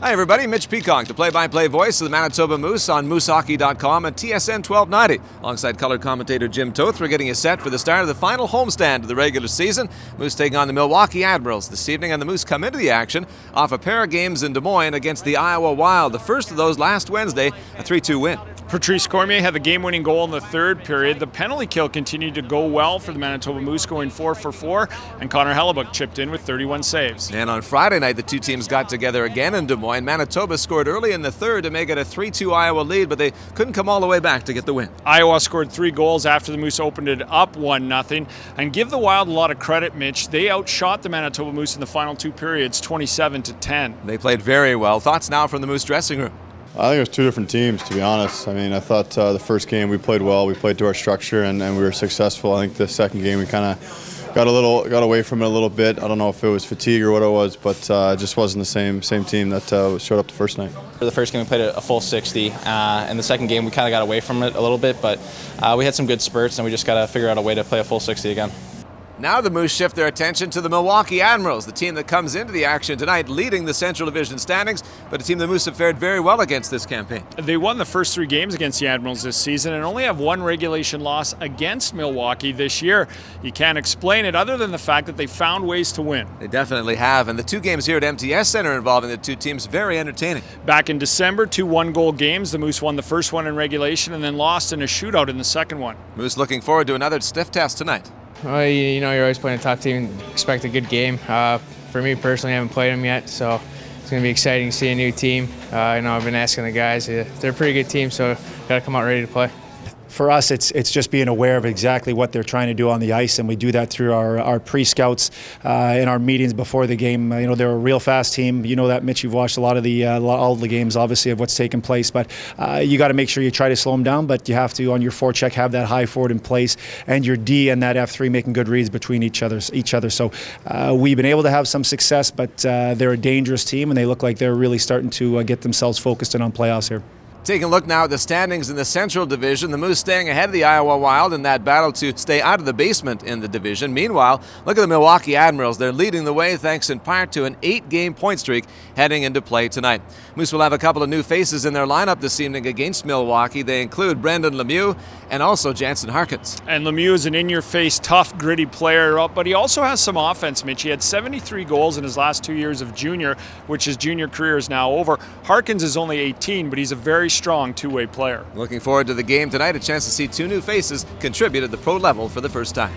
Hi everybody, Mitch Peacock, the play-by-play voice of the Manitoba Moose on moosehockey.com and TSN 1290. Alongside color commentator Jim Toth, we're getting you set for the start of the final homestand of the regular season. Moose taking on the Milwaukee Admirals this evening, and the Moose come into the action off a pair of games in Des Moines against the Iowa Wild. The first of those last Wednesday, a 3-2 win. Patrice Cormier had the game-winning goal in the third period. The penalty kill continued to go well for the Manitoba Moose, going 4 for 4, and Connor Hellebuyck chipped in with 31 saves. And on Friday night, the two teams got together again in Des Moines. Manitoba scored early in the third to make it a 3-2 Iowa lead, but they couldn't come all the way back to get the win. Iowa scored 3 goals after the Moose opened it up 1-0. And give the Wild a lot of credit, Mitch. They outshot the Manitoba Moose in the final 2 periods, 27-10. They played very well. Thoughts now from the Moose dressing room? I think it was two different teams, to be honest. I mean, I thought the first game we played well. We played to our structure, and we were successful. I think the second game we kind of got away from it a little bit. I don't know if it was fatigue or what it was, but it just wasn't the same team that showed up the first night. For the first game, we played a full 60, and the second game we kind of got away from it a little bit, but we had some good spurts, and we just got to figure out a way to play a full 60 again. Now the Moose shift their attention to the Milwaukee Admirals, the team that comes into the action tonight leading the Central Division standings, but a team the Moose have fared very well against this campaign. They won the first 3 games against the Admirals this season and only have 1 regulation loss against Milwaukee this year. You can't explain it other than the fact that they found ways to win. They definitely have, and the 2 games here at MTS Center involving the two teams, very entertaining. Back in December, 2 one-goal games. The Moose won the first one in regulation and then lost in a shootout in the second one. Moose looking forward to another stiff test tonight. Well, you know, you're always playing a top team and expect a good game. For me personally, I haven't played them yet, so it's going to be exciting to see a new team. I've been asking the guys. They're a pretty good team, so got to come out ready to play. For us, it's just being aware of exactly what they're trying to do on the ice, and we do that through our pre-scouts in our meetings before the game. They're a real fast team. You know that, Mitch. You've watched a lot of all the games, obviously, of what's taken place. But you got to make sure you try to slow them down. But you have to, on your forecheck, have that high forward in place, and your D and that F3 making good reads between each other. So we've been able to have some success, but they're a dangerous team, and they look like they're really starting to get themselves focused in on playoffs here. Taking a look now at the standings in the Central Division, the Moose staying ahead of the Iowa Wild in that battle to stay out of the basement in the division. Meanwhile, look at the Milwaukee Admirals. They're leading the way thanks in part to an 8-game point streak heading into play tonight. Moose will have a couple of new faces in their lineup this evening against Milwaukee. They include Brendan Lemieux and also Jansen Harkins. And Lemieux is an in-your-face, tough, gritty player, but he also has some offense, Mitch. He had 73 goals in his last 2 years of junior, which his junior career is now over. Harkins is only 18, but he's a very strong two-way player. Looking forward to the game tonight, a chance to see 2 new faces contribute at the pro level for the first time.